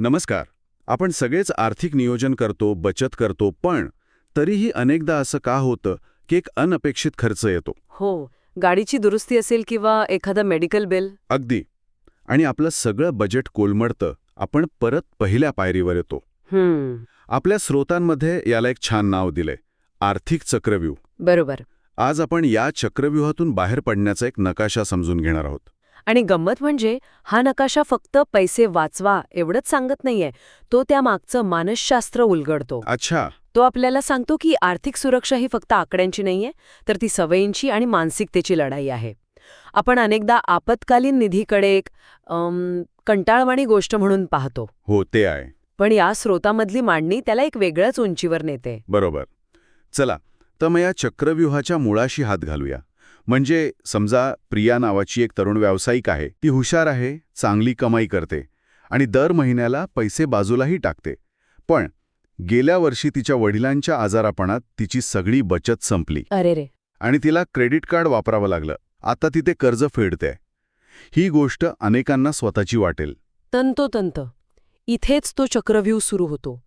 नमस्कार. आपण सगळेच आर्थिक नियोजन करतो, बचत करतो, पण तरीही अनेकदा असं का होतं की एक अनपेक्षित खर्च येतो? हो, गाडीची दुरुस्ती असेल किंवा एखादं मेडिकल बिल. अगदी. आणि आपलं सगळं बजेट कोलमडतं, आपण परत पहिल्या पायरीवर येतो. आपल्या स्रोतांमध्ये याला एक छान नाव दिलंय, आर्थिक चक्रव्यूह. बरोबर. आज आपण या चक्रव्यूहातून बाहेर पडण्याचा एक नकाशा समजून घेणार आहोत. आणि गंमत म्हणजे हा नकाशा फक्त पैसे वाचवा एवढंच सांगत नाहीये, तो त्यामागचं मानसशास्त्र उलगडतो. अच्छा. तो आपल्याला सांगतो की आर्थिक सुरक्षा ही फक्त आकड्यांची नाहीये, तर ती सवयींची आणि मानसिकतेची लढाई आहे. आपण अनेकदा आपत्कालीन निधीकडे एक कंटाळवाणी गोष्ट म्हणून पाहतो. हो, ते आहे. पण या स्रोतामधली मांडणी त्याला एक वेगळ्याच उंचीवर नेते. बरोबर. चला, तर मग या चक्रव्यूहाच्या मुळाशी हात घालूया. म्हणजे समजा प्रिया नावाची एक तरुण व्यावसायिक आहे. ती हुशार आहे, चांगली कमाई करते आणि दर महिन्याला पैसे बाजूलाही टाकते. पण गेल्या वर्षी तिच्या वडिलांच्या आजारापणात तिची सगळी बचत संपली. अरे रे. आणि तिला क्रेडिट कार्ड वापरावं लागलं. आता ती ते कर्ज फेडते. ही गोष्ट अनेकांना स्वतःची वाटेल. तंतोतंत. इथेच तो चक्रव्यूह सुरू होतो.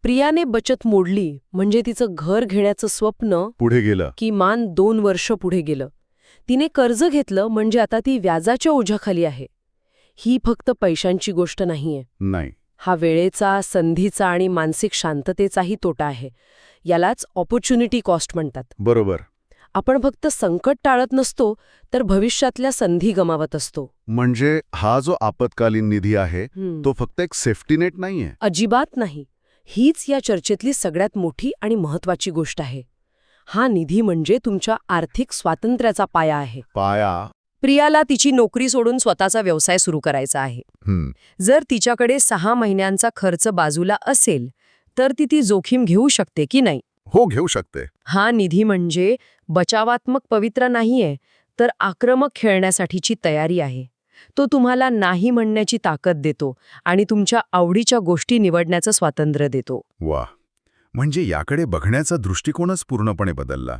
प्रियाने बचत मोडली म्हणजे तिचं घर घेण्याचं स्वप्न पुढे गेलं. किमान 2 वर्ष पुढे गेलं. तिने कर्ज घेतलं म्हणजे आता ती व्याजाच्या ओझ्याखाली आहे. ही फक्त पैशांची गोष्ट नाहीये. नाही. हा वेळेचा, संधीचा आणि मानसिक शांततेचाही तोटा आहे. यालाच ऑपॉर्च्युनिटी कॉस्ट म्हणतात. बरोबर. आपण फक्त संकट टाळत नसतो, तर भविष्यातल्या संधी गमावत असतो. म्हणजे हा जो आपत्कालीन निधी आहे तो फक्त एक सेफ्टी नेट नाहीये. अजिबात नाही. हीच या चर्चेतली सगळ्यात मोठी आणि महत्वाची गोष्ट आहे. हा निधी म्हणजे तुमच्या आर्थिक स्वातंत्र्याचा पाया आहे. पाया. प्रियाला तिची नोकरी सोडून स्वतःचा व्यवसाय सुरू करायचा आहे. जर तिच्याकडे 6 महिन्यांचा खर्च बाजूला असेल, तर ती जोखीम घेऊ शकते की नाही? हो, घेऊ शकते. हा निधी म्हणजे बचावात्मक पवित्रा नाहीये, तर आक्रमक खेळण्यासाठीची तयारी आहे. तो तुम्हाला नाही म्हणण्याची ताकद देतो आणि तुमच्या आवडीच्या गोष्टी निवडण्याचं स्वातंत्र्य देतो. वा. म्हणजे याकडे बघण्याचा दृष्टिकोनच पूर्णपणे बदलला.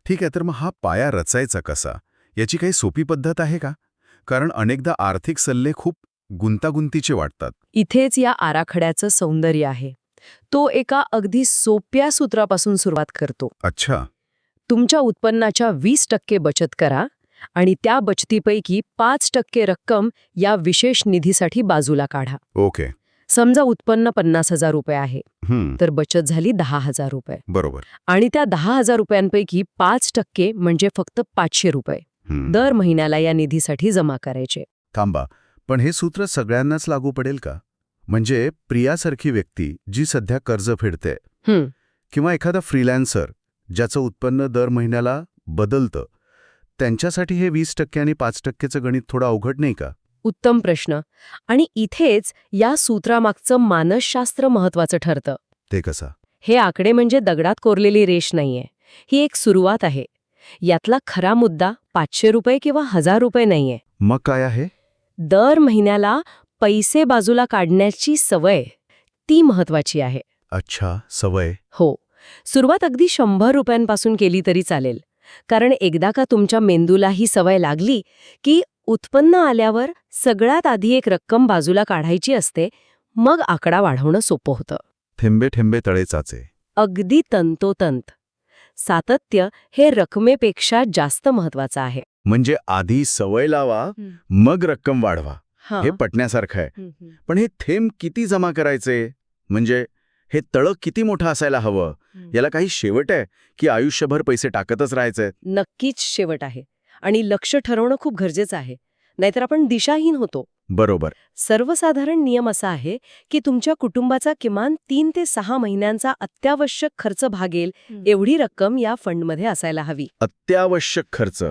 ठीक आहे, तर मग हा पाया रचायचा कसा? याची काही सोपी पद्धत आहे का? कारण अनेकदा आर्थिक सल्ले खूप गुंतागुंतीचे वाटतात. इथेच या आराखड्याचं सौंदर्य आहे. तो एका अगदी सोप्या सूत्रापासून सुरुवात करतो. अच्छा. तुमच्या उत्पन्नाच्या 20% बचत करा आणि त्या बचतीपैकी 5% रक्कम या विशेष निधीसाठी बाजूला काढा. ओके. समजा उत्पन्न 50,000 रुपये आहे, तर बचत झाली 10,000 रुपये. बरोबर. आणि त्या 10,000 रुपयांपैकी 5% म्हणजे फक्त 500 रुपये दर महिन्याला या निधीसाठी जमा करायचे. थांबा, पण हे सूत्र सगळ्यांनाच लागू पडेल का? म्हणजे प्रियासारखी व्यक्ती जी सध्या कर्ज फेडते किंवा एखादा फ्रीलॅन्सर ज्याचं उत्पन्न दर महिन्याला बदलतं, त्यांच्यासाठी हे 20% आणि 5%चं गणित थोडं अवघड नाही का? उत्तम प्रश्न. आणि इथेच या सूत्रामागचं मानसशास्त्र महत्वाचं ठरतं. ते कसं? हे आकडे म्हणजे दगडात कोरलेली रेष नाहीये. ही एक सुरुवात आहे. यातला खरा मुद्दा 500 रुपये किंवा 1000 रुपये नाहीये. मग काय आहे? दर महिन्याला पैसे बाजूला काढण्याची सवय, ती महत्वाची आहे. अच्छा, सवय. हो. सुरुवात अगदी 100 रुपयांपासून केली तरी चालेल. कारण एकदा का तुमच्या मेंदूला ही सवय लागली की उत्पन्न आल्यावर सगळ्यात आधी एक रक्कम बाजूला काढायची असते, मग आकडा वाढवणं सोपं होतं. थेंबे थेंबे तळे साचे. अगदी तंतोतंत. सातत्य हे रकमेपेक्षा जास्त महत्वाचं आहे. म्हणजे आधी सवय लावा, मग रक्कम वाढवा. हे पटण्यासारखं आहे. पण हे थेंब किती जमा करायचे? म्हणजे हे तळं किती मोठं असायला हवं? याला काही शेवट आहे की आयुष्यभर पैसे टाकतच राहायचे? नक्कीच शेवट आहे. आणि लक्ष ठरवणं खूप गरजेचं आहे. नाहीतर आपण दिशाहीन होतो. बरोबर. सर्वसाधारण नियम असा आहे की तुमच्या कुटुंबाचा किमान 3 ते 6 महिन्यांचा अत्यावश्यक खर्च भागेल एवढी रक्कम या फंडमध्ये असायला हवी. अत्यावश्यक खर्च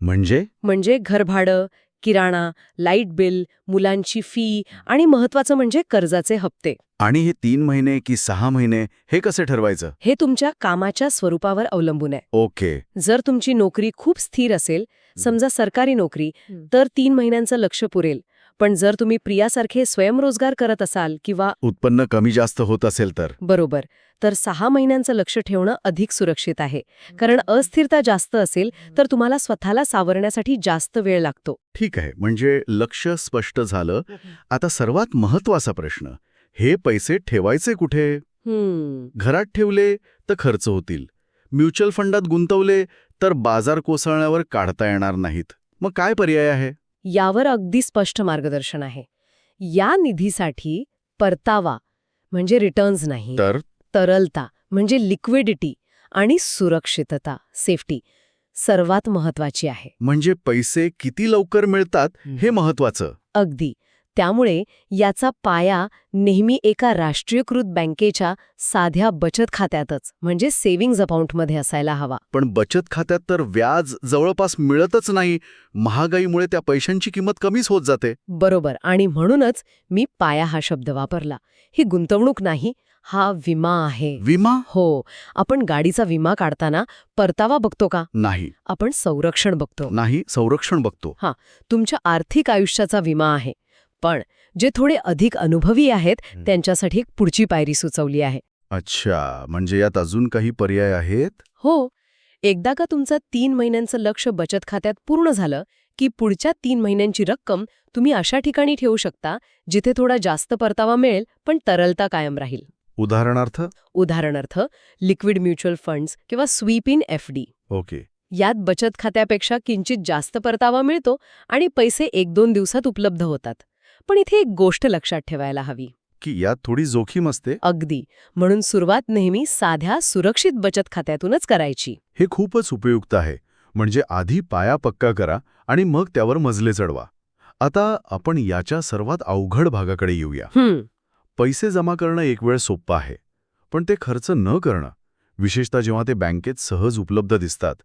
म्हणजे घरभाडं, किराणा, लाईट बिल, मुलांची फी आणि महत्वाचं म्हणजे कर्जाचे हप्ते. आणि हे 3 महिने की 6 महिने हे कसे ठरवायचं? हे तुमच्या कामाच्या स्वरूपावर अवलंबून आहे. ओके. जर तुमची नोकरी खूप स्थिर असेल, समजा सरकारी नोकरी, तर 3 महिन्यांचं लक्ष पुरेल. पण जर तुम्ही प्रियासारखे स्वयंरोजगार करत असाल किंवा उत्पन्न कमी जास्त होत असेल तर? बरोबर, तर 6 महिन्यांचं लक्ष ठेवणं अधिक सुरक्षित आहे. कारण अस्थिरता जास्त असेल तर तुम्हाला स्वतःला सावरण्यासाठी जास्त वेळ लागतो. ठीक आहे, म्हणजे लक्ष स्पष्ट झालं. आता सर्वात महत्त्वाचा प्रश्न, हे पैसे ठेवायचे कुठे? घरात ठेवले तर खर्च होतील. म्युच्युअल फंडात गुंतवले तर बाजार कोसळण्यावर काढता येणार नाहीत. मग काय पर्याय आहे? यावर अगदी स्पष्ट मार्गदर्शन आहे. या निधीसाठी परतावा म्हणजे रिटर्न्स नाही, तर तरलता म्हणजे लिक्विडिटी आणि सुरक्षितता, सेफ्टी सर्वात महत्वाची आहे. म्हणजे पैसे किती लवकर मिळतात हे महत्वाचं. अगदी. त्यामुळे याचा पाया नेहमी एका राष्ट्रीयकृत बँकेच्या साध्या बचत खात्यातच म्हणजे सेव्हिंग्ज अकाउंटमध्ये असायला हवा. पण बचत खात्यात तर व्याज जवळपास मिळतच नाही. महागाईमुळे त्या पैशांची किंमत कमीच होत जाते. बरोबर. आणि म्हणूनच मी पाया हा शब्द वापरला. ही गुंतवणूक नाही, हा विमा आहे. विमा? हो. आपण गाडीचा विमा काढताना परतावा बघतो का? नाही. आपण संरक्षण बघतो. नाही, संरक्षण बघतो. तुमच्या आर्थिक आयुष्याचा विमा आहे. पण जे थोडे अधिक अनुभवी आहेत त्यांच्यासाठी एक पुढची पायरी सुचवली आहे. अच्छा, म्हणजे यात अजून काही पर्याय आहेत? हो. एकदा का तुमचं 3 महिन्यांचं लक्ष बचत खात्यात पूर्ण झालं की पुढच्या 3 महिन्यांची रक्कम तुम्ही अशा ठिकाणी ठेवू शकता जिथे थोडा जास्त परतावा मिळेल पण तरलता कायम राहील. उदाहरणार्थ लिक्विड म्युच्युअल फंड्स किंवा स्वीप इन FD. ओके. यात बचत खात्यापेक्षा किंचित जास्त परतावा मिळतो आणि पैसे 1-2 दिवसात उपलब्ध होतात. पण इथे एक गोष्ट लक्षात ठेवायला हवी की यात थोडी जोखीम असते. अगदी. म्हणून सुरुवात नेहमी साध्या सुरक्षित बचत खात्यातूनच करायची. हे खूपच उपयुक्त आहे. म्हणजे आधी पाया पक्का करा आणि मग त्यावर मजले चढवा. आता आपण याच्या सर्वात अवघड भागाकडे येऊया. पैसे जमा करणं एक वेळ सोपं आहे, पण ते खर्च न करणं, विशेषतः जेव्हा ते बँकेत सहज उपलब्ध दिसतात,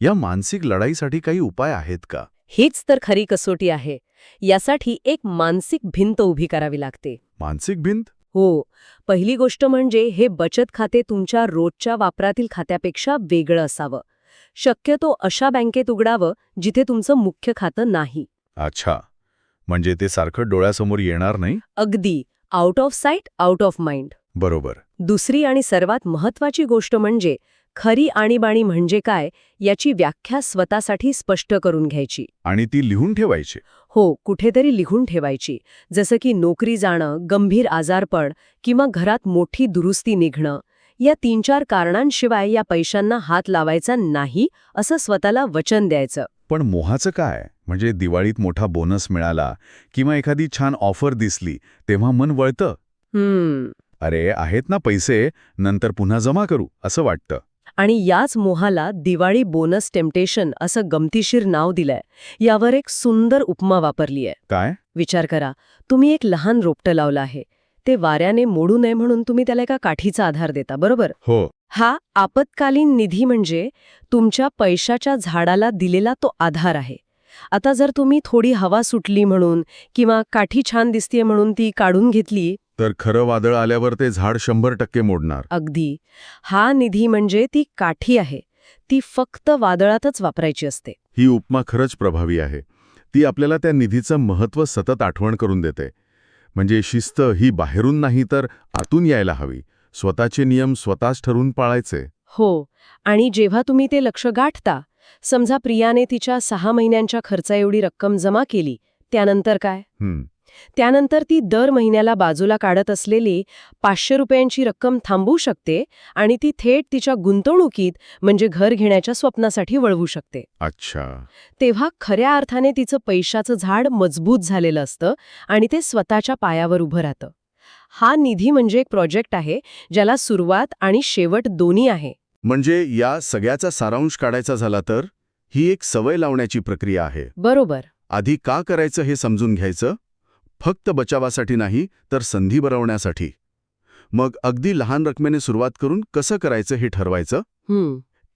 या मानसिक लढाईसाठी काही उपाय आहेत का? हेच तर खरी कसोटी आहे. यासाठी एक मानसिक भिंत उभी करावी लागते. मानसिक भिंत? हो. पहिली गोष्ट म्हणजे हे बचत खाते तुमच्या रोजच्या वापरातील खात्यापेक्षा वेगळं असावं. शक्यतो अशा बँकेत उघडावं जिथे तुमचं मुख्य खातं नाही. अच्छा, म्हणजे ते सारखं डोळ्यासमोर येणार नाही? अगदी. Out of site, out of mind. बरोबर. दुसरी आणि सर्वात महत्वाची गोष्ट म्हणजे खरी आणीबाणी म्हणजे काय याची व्याख्या स्वतःसाठी स्पष्ट करून घ्यायची. आणि ती लिहून ठेवायची? हो, कुठेतरी लिहून ठेवायची. जसं की नोकरी जाणं, गंभीर आजारपण किंवा घरात मोठी दुरुस्ती निघणं. या 3-4 कारणांशिवाय या पैशांना हात लावायचा नाही असं स्वतःला वचन द्यायचं. पण मोहाचं काय? म्हणजे दिवाळीत मोठा बोनस मिळाला किंवा एखादी छान ऑफर दिसली तेव्हा मन वळतं. अरे आहेत ना पैसे, नंतर पुन्हा जमा करू असं वाटतं. आणि याच मोहाला दिवाळी बोनस टेम्पटेशन असं गमतीशीर नाव दिलंय. यावर एक सुंदर उपमा वापरली आहे. काय? विचार करा, तुम्ही एक लहान रोपटं लावलं आहे. ते वाऱ्याने मोडू नये म्हणून तुम्ही त्याला एका काठीचा आधार देता, बरोबर? हो. हा आपत्कालीन निधी म्हणजे तुमच्या पैशाच्या झाडाला दिलेला तो आधार आहे. आता जर तुम्ही थोडी हवा सुटली म्हणून किंवा काठी छान दिसतीये म्हणून ती काढून घेतली तर खरं वादळ आल्यावर ते झाड 100% मोडणार. अगदी. हा निधी म्हणजे ती काठी आहे. ती फक्त वादळातच वापरायची असते. ही उपमा खरंच प्रभावी आहे. ती आपल्याला त्या निधीचं महत्त्व सतत आठवण करून देते. म्हणजे शिस्त ही बाहेरून नाही तर आतून यायला हवी. स्वतःचे नियम स्वतःच ठरवून पाळायचे. हो. आणि जेव्हा तुम्ही ते लक्ष्य गाठता, समजा प्रियाने तिच्या 6 महिन्यांच्या खर्चाएवढी रक्कम जमा केली, त्यानंतर काय? त्यानंतर ती दर महिन्याला बाजूला काढत असलेली 500 रुपयांची रक्कम थांबवू शकते आणि ती थेट तिच्या गुंतवणुकीत म्हणजे घर घेण्याच्या स्वप्नासाठी वळवू शकते. अच्छा. तेव्हा खऱ्या अर्थाने तिचं पैशाचं झाड मजबूत झालेलं असतं आणि ते स्वतःच्या पायावर उभं राहतं. हा निधी म्हणजे एक प्रोजेक्ट आहे ज्याला सुरुवात आणि शेवट दोन्ही आहे. म्हणजे या सगळ्याचा सारांश काढायचा झाला तर ही एक सवय लावण्याची प्रक्रिया आहे. बरोबर. आधी का करायचं हे समजून घ्यायचं, फक्त बचावासाठी नाही तर संधी बनवण्यासाठी. मग अगदी लहान रकमेने सुरुवात करून कसं करायचं हे ठरवायचं.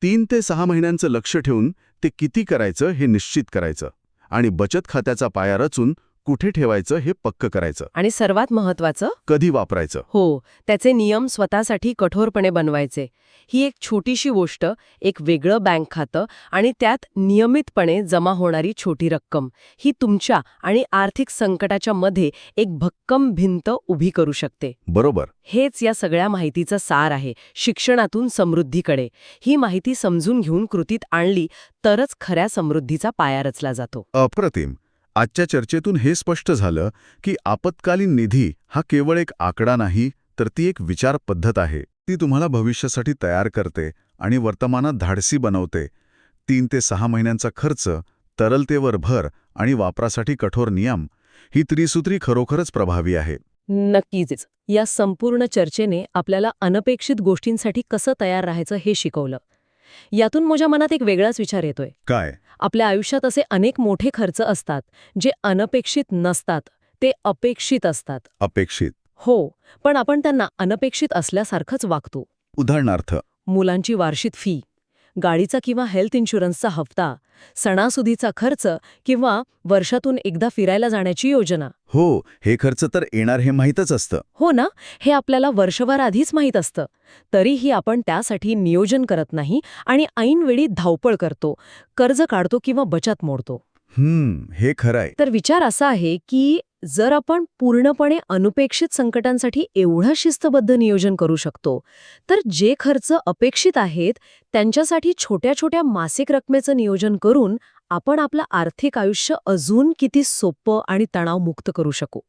3 ते 6 महिन्यांचं लक्ष ठेवून ते किती करायचं हे निश्चित करायचं आणि बचत खात्याचा पाया रचून कुठे ठेवायचं हे पक्क करायचं. आणि सर्वात महत्वाचं, कधी वापरायचं. हो, त्याचे नियम स्वतःसाठी कठोरपणे बनवायचे. ही एक छोटीशी गोष्ट, एक वेगळं बँक खातं आणि त्यात नियमितपणे जमा होणारी छोटी रक्कम, ही तुमच्या आणि आर्थिक संकटाच्या मध्ये एक भक्कम भिंत उभी करू शकते. बरोबर. हेच या सगळ्या माहितीचं सार आहे. शिक्षणातून समृद्धीकडे. ही माहिती समजून घेऊन कृतीत आणली तरच खऱ्या समृद्धीचा पाया रचला जातो. अप्रतिम. आजच्या चर्चेतून हे स्पष्ट झालं की आपत्कालीन निधी हा केवळ एक आकडा नाही, तर ती एक विचार पद्धत आहे. ती तुम्हाला भविष्यासाठी तयार करते आणि वर्तमानात धाडसी बनवते. 3 ते 6 महिन्यांचा खर्च, तरलतेवर भर आणि वापरासाठी कठोर नियम, ही त्रिसूत्री खरोखरच प्रभावी आहे. नक्कीच. या संपूर्ण चर्चेने आपल्याला अनपेक्षित गोष्टींसाठी कसं तयार राहायचं हे शिकवलं. यातून माझ्या मनात एक वेगळाच विचार येतोय. काय? आपल्या आयुष्यात असे अनेक मोठे खर्च असतात जे अनपेक्षित नसतात, ते अपेक्षित असतात. अपेक्षित. हो, पण आपण त्यांना अनपेक्षित असल्यासारखंच वागतो. उदाहरणार्थ, मुलांची वार्षिक फी, गाडीचा किंवा हेल्थ इन्शुरन्सचा हप्ता, सणासुदीचा खर्च किंवा वर्षातून एकदा फिरायला जाण्याची योजना. हो, हे खर्च तर येणार हे माहीतच असतं. हो ना, हे आपल्याला वर्षभर आधीच माहीत असतं. तरीही आपण त्यासाठी नियोजन करत नाही आणि ऐनवेळी धावपळ करतो, कर्ज काढतो किंवा बचत मोडतो. हे खरंय. तर विचार असा आहे की जर आपण पूर्णपणे अनपेक्षित संकटांसाठी एवढं शिस्तबद्ध नियोजन करू शकतो, तर जे खर्च अपेक्षित आहेत त्यांच्यासाठी छोट्या छोट्या मासिक रकमेचं नियोजन करून आपण आपलं आर्थिक आयुष्य अजून किती सोपं आणि तणावमुक्त करू शकू.